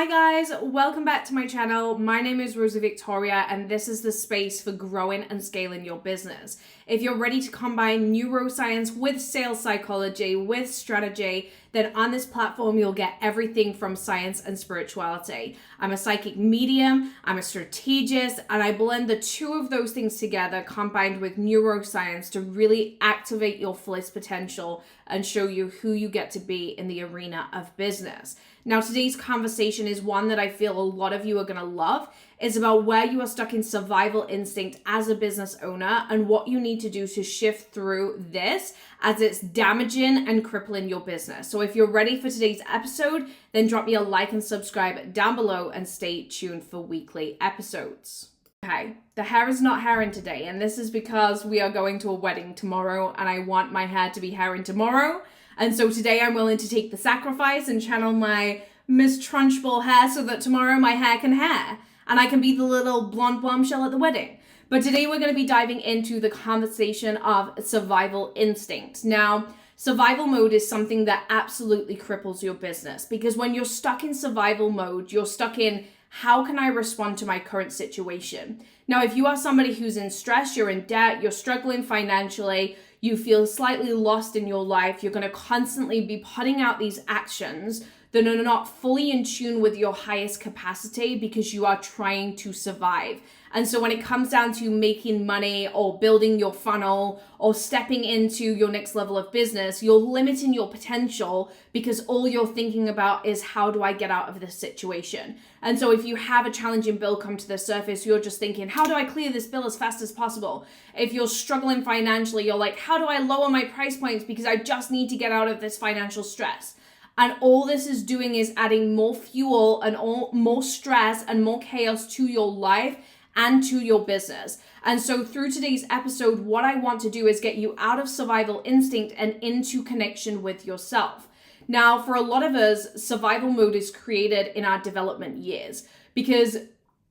Hi guys, welcome back to my channel. My name is Rosa Victoria and this is the space for growing and scaling your business. If you're ready to combine neuroscience with sales psychology, with strategy, then on this platform you'll get everything from science and spirituality. I'm a psychic medium, I'm a strategist, and I blend the two of those things together combined with neuroscience to really activate your fullest potential and show you who you get to be in the arena of business. Now, today's conversation is one that I feel a lot of you are going to love. It's about where you are stuck in survival instinct as a business owner and what you need to do to shift through this as it's damaging and crippling your business. So if you're ready for today's episode, then drop me a like and subscribe down below and stay tuned for weekly episodes. Okay, the hair is not herring today, and this is because we are going to a wedding tomorrow and I want my hair to be herring tomorrow. And so today I'm willing to take the sacrifice and channel my Miss Trunchbull hair so that tomorrow my hair can hair and I can be the little blonde bombshell at the wedding. But today we're going to be diving into the conversation of survival instinct. Now, survival mode is something that absolutely cripples your business because when you're stuck in survival mode, you're stuck in how can I respond to my current situation? Now, if you are somebody who's in stress, you're in debt, you're struggling financially, you feel slightly lost in your life, you're going to constantly be putting out these actions that are not fully in tune with your highest capacity because you are trying to survive. And so when it comes down to making money or building your funnel or stepping into your next level of business, you're limiting your potential because all you're thinking about is how do I get out of this situation? And so if you have a challenging bill come to the surface, you're just thinking, how do I clear this bill as fast as possible? If you're struggling financially, you're like, how do I lower my price points because I just need to get out of this financial stress? And all this is doing is adding more fuel and more stress and more chaos to your life and to your business. And so through today's episode, what I want to do is get you out of survival instinct and into connection with yourself. Now, for a lot of us, survival mode is created in our development years because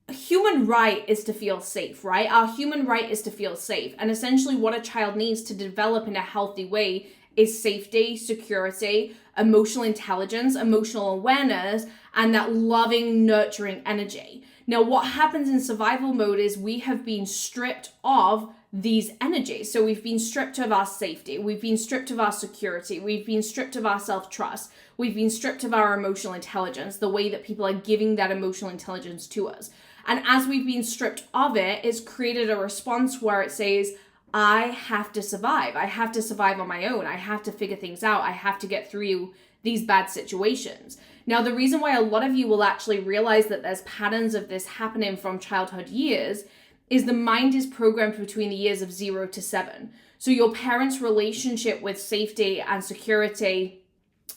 human right is to feel safe, right? Our human right is to feel safe. And essentially what a child needs to develop in a healthy way is safety, security, emotional intelligence, emotional awareness, and that loving, nurturing energy. Now, what happens in survival mode is we have been stripped of these energies. So we've been stripped of our safety. We've been stripped of our security. We've been stripped of our self-trust. We've been stripped of our emotional intelligence, the way that people are giving that emotional intelligence to us. And as we've been stripped of it, it's created a response where it says, I have to survive. I have to survive on my own. I have to figure things out. I have to get through these bad situations. Now, the reason why a lot of you will actually realize that there's patterns of this happening from childhood years is the mind is programmed between the years of 0 to 7. So your parents' relationship with safety and security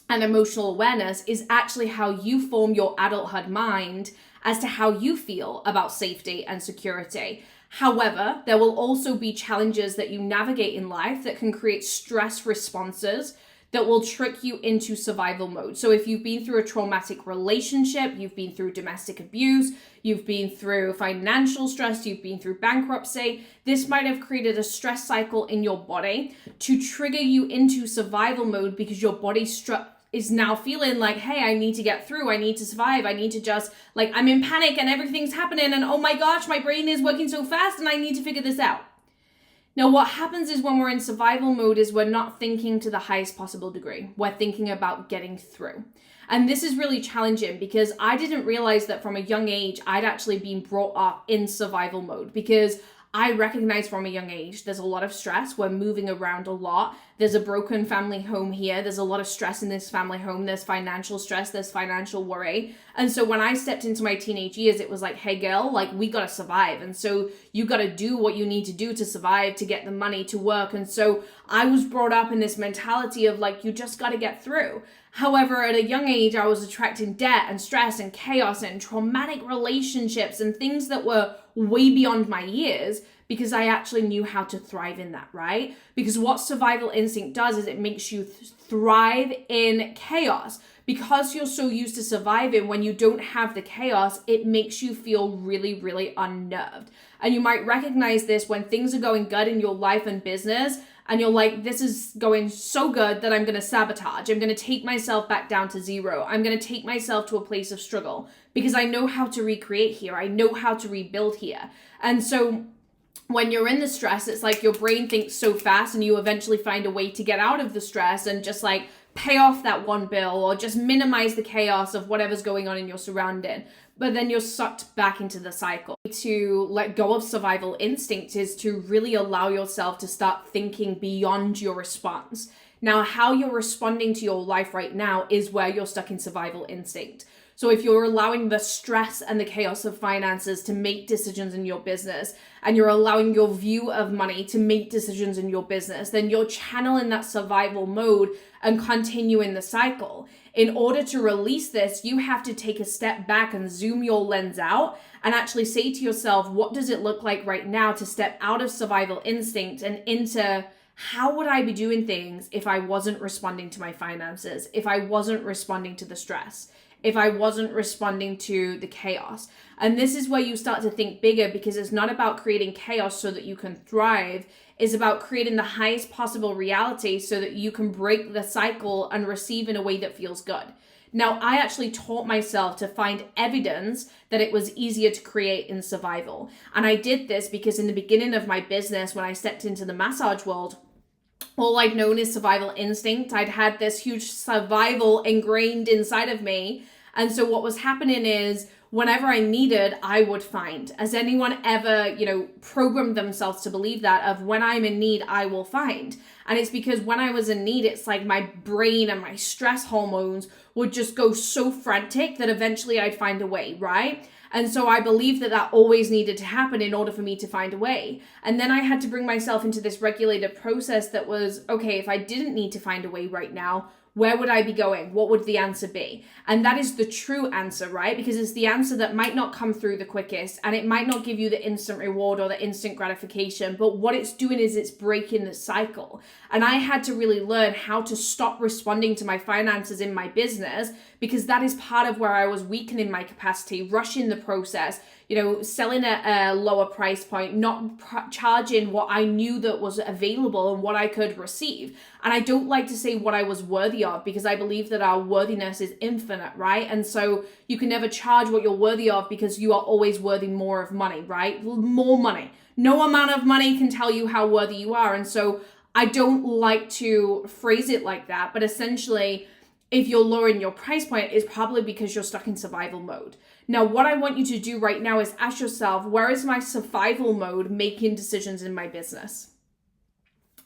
and emotional awareness is actually how you form your adulthood mind as to how you feel about safety and security. However, there will also be challenges that you navigate in life that can create stress responses that will trick you into survival mode. So if you've been through a traumatic relationship, you've been through domestic abuse, you've been through financial stress, you've been through bankruptcy, this might have created a stress cycle in your body to trigger you into survival mode because your body is now feeling like, hey, I need to get through, I need to survive, I need to just, like, I'm in panic and everything's happening and oh my gosh, my brain is working so fast and I need to figure this out. Now, what happens is when we're in survival mode is we're not thinking to the highest possible degree. We're thinking about getting through. And this is really challenging because I didn't realize that from a young age, I'd actually been brought up in survival mode because I recognize from a young age, there's a lot of stress. We're moving around a lot. There's a broken family home here. There's a lot of stress in this family home. There's financial stress. There's financial worry. And so when I stepped into my teenage years, it was like, hey girl, like we got to survive. And so you got to do what you need to do to survive, to get the money to work. And so I was brought up in this mentality of like, you just got to get through. However, at a young age, I was attracting debt and stress and chaos and traumatic relationships and things that were way beyond my years because I actually knew how to thrive in that, right? Because what survival instinct does is it makes you thrive in chaos. Because you're so used to surviving, when you don't have the chaos, it makes you feel really, really unnerved. And you might recognize this when things are going good in your life and business and you're like, this is going so good that I'm going to sabotage. I'm going to take myself back down to zero. I'm going to take myself to a place of struggle because I know how to recreate here. I know how to rebuild here. And so when you're in the stress, it's like your brain thinks so fast and you eventually find a way to get out of the stress and just like pay off that one bill or just minimize the chaos of whatever's going on in your surrounding. But then you're sucked back into the cycle. To let go of survival instinct is to really allow yourself to start thinking beyond your response. Now, how you're responding to your life right now is where you're stuck in survival instinct. So if you're allowing the stress and the chaos of finances to make decisions in your business, and you're allowing your view of money to make decisions in your business, then you're channeling that survival mode and continuing the cycle. In order to release this, you have to take a step back and zoom your lens out and actually say to yourself, what does it look like right now to step out of survival instinct and into how would I be doing things if I wasn't responding to my finances, if I wasn't responding to the stress, if I wasn't responding to the chaos. And this is where you start to think bigger, because it's not about creating chaos so that you can thrive. It's about creating the highest possible reality so that you can break the cycle and receive in a way that feels good. Now, I actually taught myself to find evidence that it was easier to create in survival. And I did this because in the beginning of my business, when I stepped into the massage world, all I'd known is survival instinct. I'd had this huge survival ingrained inside of me. And so what was happening is whenever I needed, I would find. Has anyone ever, programmed themselves to believe that of when I'm in need, I will find? And it's because when I was in need, it's like my brain and my stress hormones would just go so frantic that eventually I'd find a way, right? And so I believed that that always needed to happen in order for me to find a way. And then I had to bring myself into this regulated process that was, okay, if I didn't need to find a way right now, where would I be going? What would the answer be? And that is the true answer, right? Because it's the answer that might not come through the quickest, and it might not give you the instant reward or the instant gratification, but what it's doing is it's breaking the cycle. And I had to really learn how to stop responding to my finances in my business, because that is part of where I was weakening my capacity, rushing the process, selling at a lower price point, not charging what I knew that was available and what I could receive. And I don't like to say what I was worthy of, because I believe that our worthiness is infinite, right? And so you can never charge what you're worthy of, because you are always worthy more of money, right? More money. No amount of money can tell you how worthy you are. And so I don't like to phrase it like that, but essentially, if you're lowering your price point, it's probably because you're stuck in survival mode. Now, what I want you to do right now is ask yourself, where is my survival mode making decisions in my business?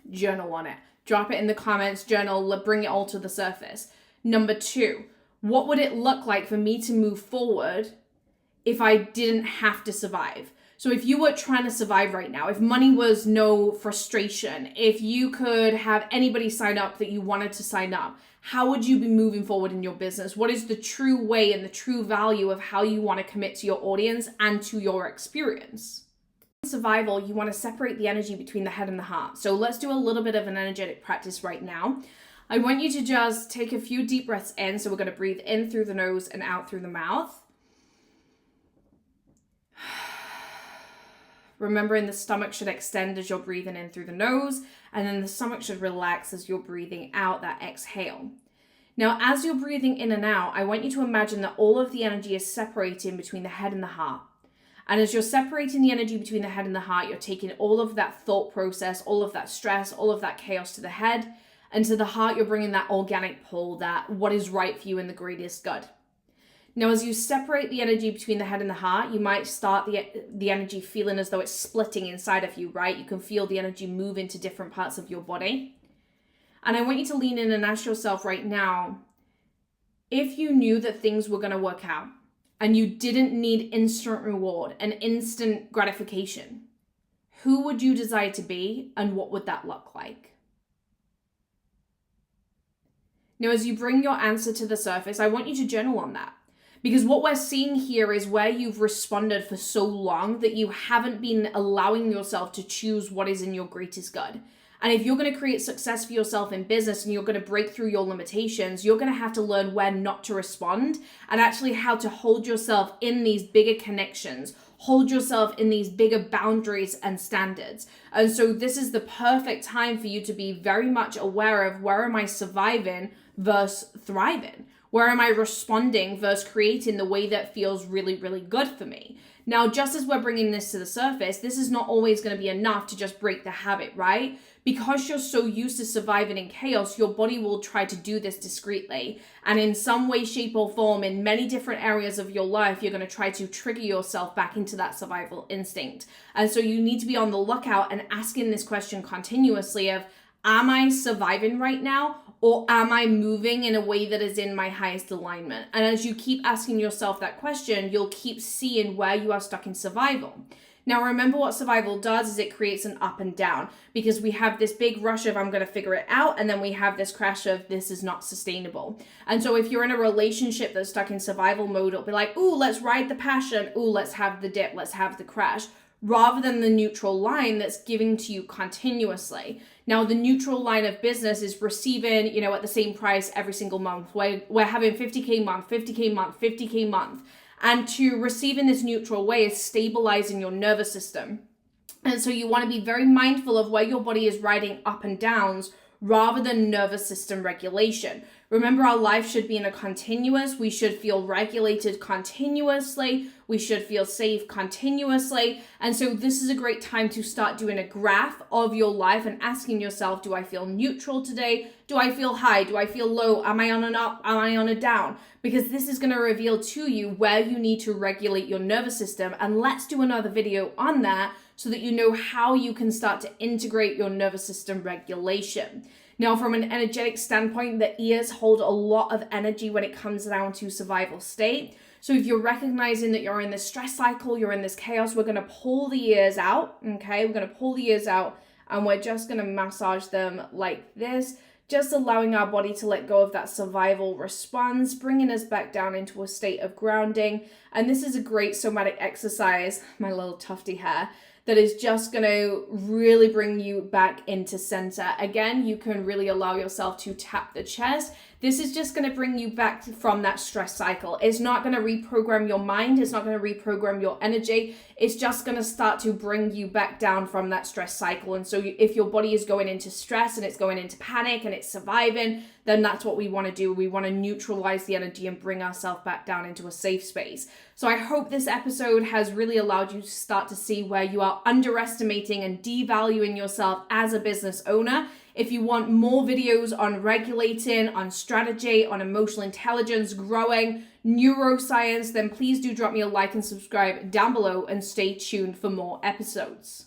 Journal on it. Drop it in the comments, journal, bring it all to the surface. Number 2, what would it look like for me to move forward if I didn't have to survive? So if you were trying to survive right now, if money was no frustration, if you could have anybody sign up that you wanted to sign up, how would you be moving forward in your business? What is the true way and the true value of how you want to commit to your audience and to your experience? In survival, you want to separate the energy between the head and the heart. So let's do a little bit of an energetic practice right now. I want you to just take a few deep breaths in. So we're going to breathe in through the nose and out through the mouth. Remembering the stomach should extend as you're breathing in through the nose, and then the stomach should relax as you're breathing out that exhale. Now, as you're breathing in and out, I want you to imagine that all of the energy is separating between the head and the heart. And as you're separating the energy between the head and the heart, you're taking all of that thought process, all of that stress, all of that chaos to the head, and to the heart, you're bringing that organic pull, that what is right for you and the greatest good. Now, as you separate the energy between the head and the heart, you might start the energy feeling as though it's splitting inside of you, right? You can feel the energy move into different parts of your body. And I want you to lean in and ask yourself right now, if you knew that things were going to work out and you didn't need instant reward and instant gratification, who would you desire to be and what would that look like? Now, as you bring your answer to the surface, I want you to journal on that. Because what we're seeing here is where you've responded for so long that you haven't been allowing yourself to choose what is in your greatest good. And if you're going to create success for yourself in business and you're going to break through your limitations, you're going to have to learn where not to respond and actually how to hold yourself in these bigger connections, hold yourself in these bigger boundaries and standards. And so this is the perfect time for you to be very much aware of, where am I surviving versus thriving? Where am I responding versus creating the way that feels really, really good for me? Now, just as we're bringing this to the surface, this is not always going to be enough to just break the habit, right? Because you're so used to surviving in chaos, your body will try to do this discreetly. And in some way, shape, or form, in many different areas of your life, you're going to try to trigger yourself back into that survival instinct. And so you need to be on the lookout and asking this question continuously of, am I surviving right now? Or am I moving in a way that is in my highest alignment? And as you keep asking yourself that question, you'll keep seeing where you are stuck in survival. Now, remember what survival does is it creates an up and down, because we have this big rush of I'm going to figure it out, and then we have this crash of this is not sustainable. And so if you're in a relationship that's stuck in survival mode, it'll be like, ooh, let's ride the passion. Ooh, let's have the dip. Let's have the crash, rather than the neutral line that's giving to you continuously. Now, the neutral line of business is receiving, at the same price every single month. We're having 50K month, 50K month, 50K month. And to receive in this neutral way is stabilizing your nervous system. And so you want to be very mindful of where your body is riding up and downs, rather than nervous system regulation. Remember, our life should be in a continuous. We should feel regulated continuously. We should feel safe continuously. And so this is a great time to start doing a graph of your life and asking yourself, do I feel neutral today? Do I feel high? Do I feel low? Am I on an up? Am I on a down? Because this is going to reveal to you where you need to regulate your nervous system. And let's do another video on that, so that you know how you can start to integrate your nervous system regulation. Now, from an energetic standpoint, the ears hold a lot of energy when it comes down to survival state. So if you're recognizing that you're in this stress cycle, you're in this chaos, we're going to pull the ears out, okay? We're going to pull the ears out, and we're just going to massage them like this, just allowing our body to let go of that survival response, bringing us back down into a state of grounding. And this is a great somatic exercise, my little tufty hair, that is just going to really bring you back into center. Again, you can really allow yourself to tap the chest. This is just going to bring you back from that stress cycle. It's not going to reprogram your mind. It's not going to reprogram your energy. It's just going to start to bring you back down from that stress cycle. And so if your body is going into stress and it's going into panic and it's surviving, then that's what we want to do. We want to neutralize the energy and bring ourselves back down into a safe space. So I hope this episode has really allowed you to start to see where you are underestimating and devaluing yourself as a business owner. If you want more videos on regulating, on strategy, on emotional intelligence, growing, neuroscience, then please do drop me a like and subscribe down below, and stay tuned for more episodes.